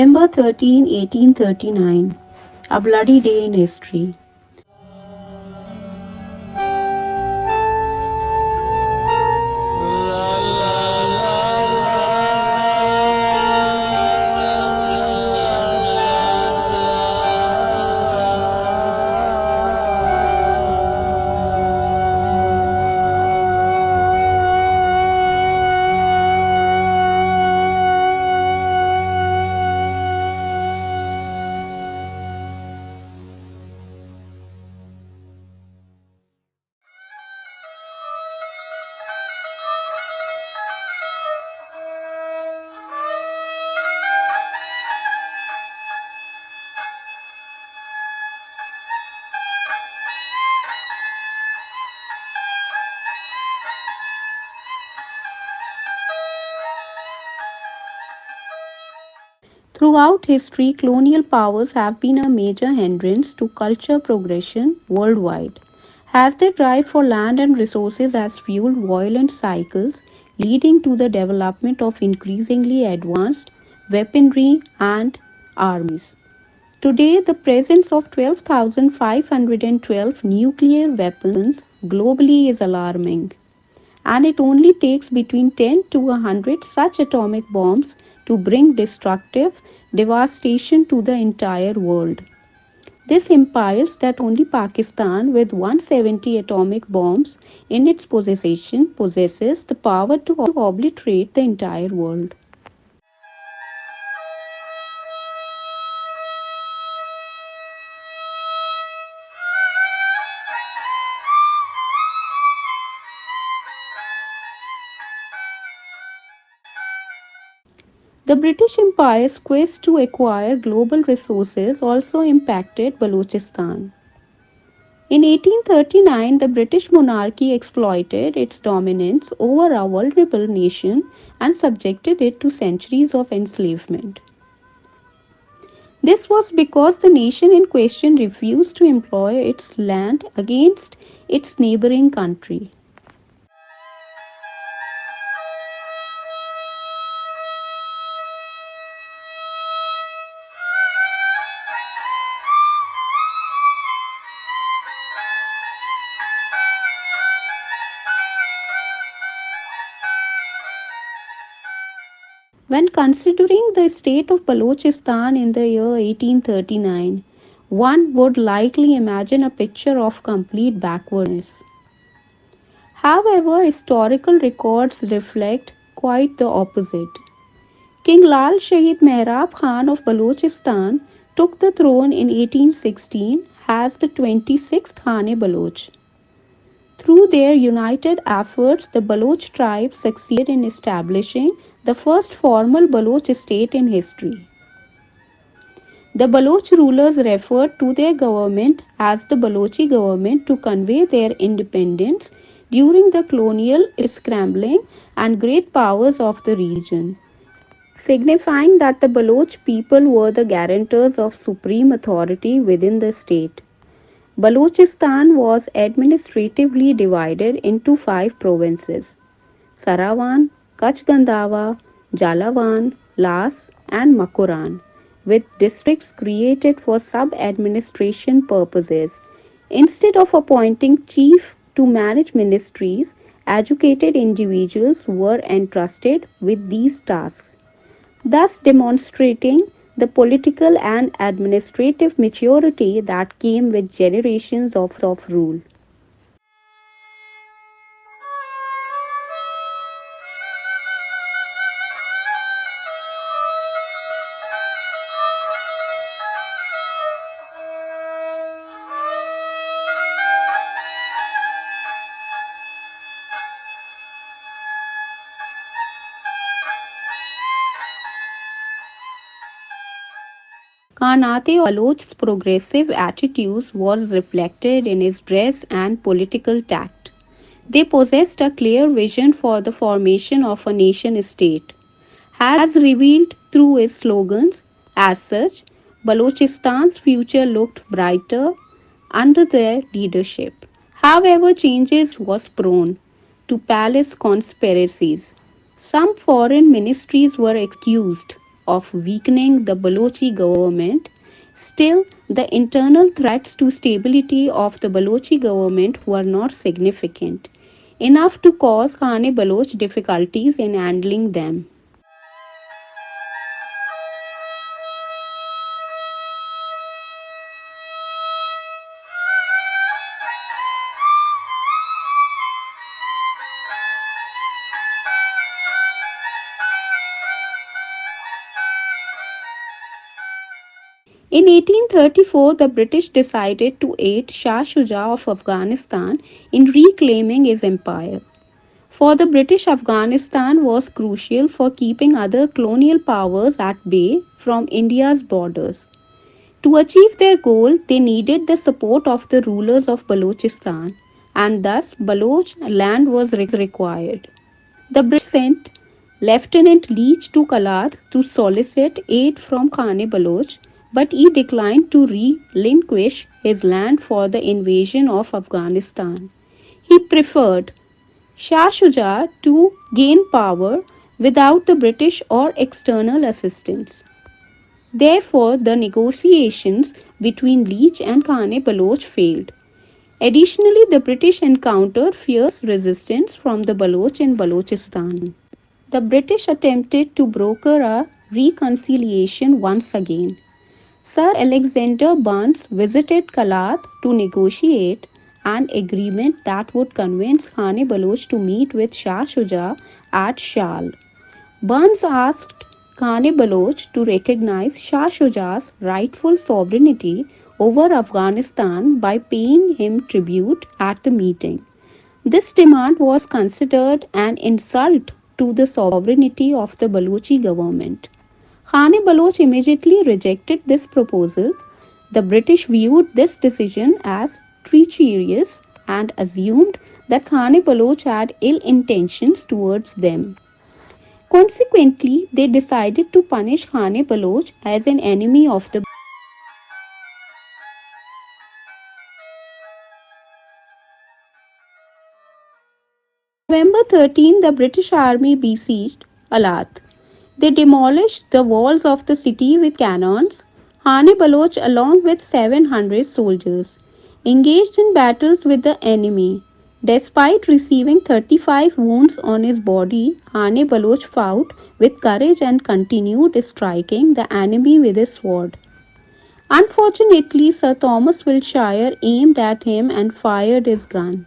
November 13, 1839, a bloody day in history. Throughout history, colonial powers have been a major hindrance to culture progression worldwide, as they drive for land and resources has fueled violent cycles leading to the development of increasingly advanced weaponry and armies. Today, the presence of 12,512 nuclear weapons globally is alarming, and it only takes between 10 to 100 such atomic bombs to bring destructive devastation to the entire world. This implies that only Pakistan, with 170 atomic bombs in its possession, possesses the power to obliterate the entire world. The British Empire's quest to acquire global resources also impacted Balochistan. In 1839, the British monarchy exploited its dominance over a vulnerable nation and subjected it to centuries of enslavement. This was because the nation in question refused to employ its land against its neighboring country. When considering the state of Balochistan in the year 1839, one would likely imagine a picture of complete backwardness. However, historical records reflect quite the opposite. King Lal Shahid Mehrab Khan of Balochistan took the throne in 1816 as the 26th Khan-e-Baloch. Through their united efforts, the Baloch tribe succeeded in establishing the first formal Baloch state in history. The Baloch rulers referred to their government as the Balochi government to convey their independence during the colonial scrambling and great powers of the region, signifying that the Baloch people were the guarantors of supreme authority within the state. Balochistan was administratively divided into 5 provinces: Sarawan, Kach Gandhawa, Jalawan, Las, and Makuran, with districts created for sub-administration purposes. Instead of appointing chief to manage ministries, educated individuals were entrusted with these tasks, thus demonstrating the political and administrative maturity that came with generations of rule. Kanate Baloch's progressive attitudes was reflected in his dress and political tact. They possessed a clear vision for the formation of a nation state, as revealed through his slogans. As such, Balochistan's future looked brighter under their leadership. However, changes was prone to palace conspiracies. Some foreign ministries were accused of weakening the Balochi government. Still, the internal threats to stability of the Balochi government were not significant enough to cause Khan Baloch difficulties in handling them. In 1834, the British decided to aid Shah Shuja of Afghanistan in reclaiming his empire. For the British, Afghanistan was crucial for keeping other colonial powers at bay from India's borders. To achieve their goal, they needed the support of the rulers of Balochistan, and thus Baloch land was required. The British sent Lieutenant Leach to Kalat to solicit aid from Khane Baloch, but he declined to relinquish his land for the invasion of Afghanistan. He preferred Shah Shuja to gain power without the British or external assistance. Therefore, the negotiations between Leach and Khane Baloch failed. Additionally, the British encountered fierce resistance from the Baloch in Balochistan. The British attempted to broker a reconciliation once again. Sir Alexander Burnes visited Kalat to negotiate an agreement that would convince Khane Baloch to meet with Shah Shuja at Shal. Burnes asked Khane Baloch to recognize Shah Shuja's rightful sovereignty over Afghanistan by paying him tribute at the meeting. This demand was considered an insult to the sovereignty of the Balochi government. Khane Baloch immediately rejected this proposal. The British viewed this decision as treacherous and assumed that Khane Baloch had ill intentions towards them. Consequently, they decided to punish Khane Baloch as an enemy of the November 13, the British army besieged Alat. They demolished the walls of the city with cannons. Khane Baloch, along with 700 soldiers, engaged in battles with the enemy. Despite receiving 35 wounds on his body, Khane Baloch fought with courage and continued striking the enemy with his sword. Unfortunately, Sir Thomas Wiltshire aimed at him and fired his gun.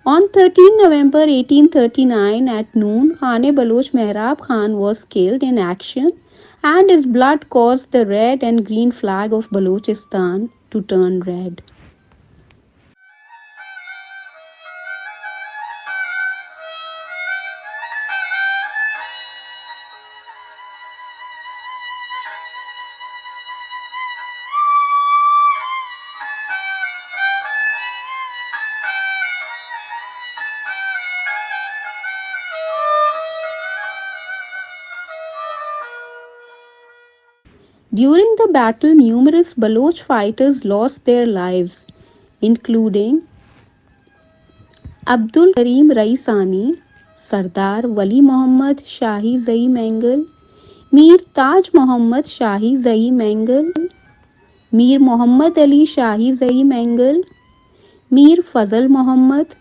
On 13 November 1839 at noon, Khane Baloch Mehrab Khan was killed in action, and his blood caused the red and green flag of Balochistan to turn red. During the battle, numerous Baloch fighters lost their lives, including Abdul Karim Raisani, Sardar Wali Muhammad Shahi Zai Mangal, Mir Taj Muhammad Shahi Zai Mangal, Mir Muhammad Ali Shahi Zai Mangal, Mir Fazal Muhammad,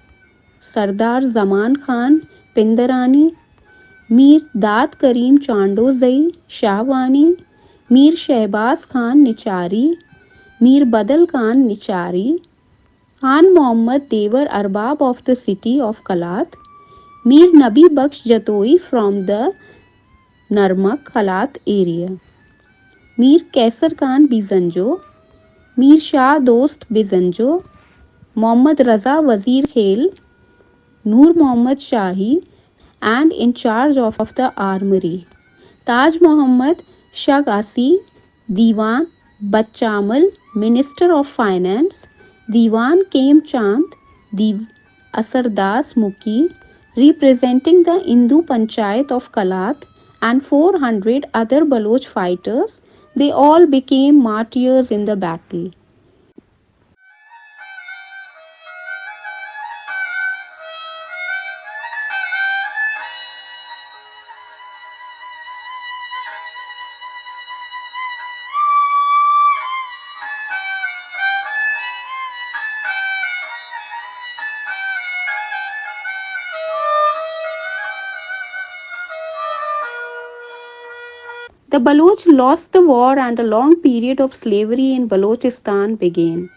Sardar Zaman Khan Pindarani, Mir Daat Karim Chando Zai Shahwani, Mir Shehbaz Khan Nichari, Mir Badal Khan Nichari, Khan Muhammad Devar Arbab of the city of Kalat, Mir Nabi Baksh Jatoi from the Narmak Kalat area, Mir Kaisar Khan Bizanjo, Mir Shah Dost Bizanjo, Muhammad Raza Wazir Khel, Noor Muhammad Shahi, and in charge of the armory, Taj Muhammad Shagasi, Diwan Bachamal, Minister of Finance, Diwan Kem Chand, Asardas Mukhi, representing the Hindu Panchayat of Kalat, and 400 other Baloch fighters. They all became martyrs in the battle. The Baloch lost the war and a long period of slavery in Balochistan began.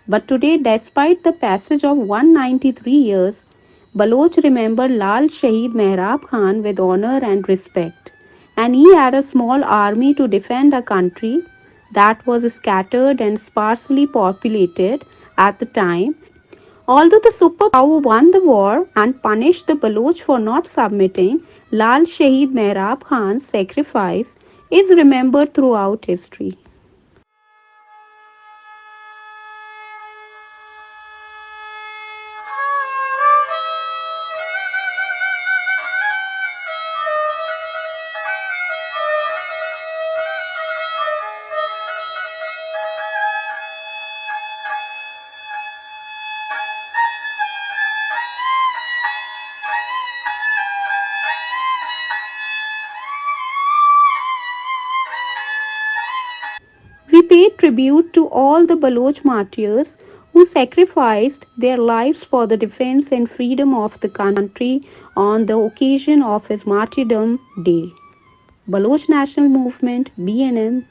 But today, despite the passage of 193 years, Baloch remember Lal Shahid Mehrab Khan with honor and respect, and he had a small army to defend a country that was scattered and sparsely populated at the time. Although the superpower won the war and punished the Baloch for not submitting, Lal Shahid Mehrab Khan's sacrifice is remembered throughout history. We pay tribute to all the Baloch martyrs who sacrificed their lives for the defense and freedom of the country on the occasion of his martyrdom day. Baloch National Movement (BNM)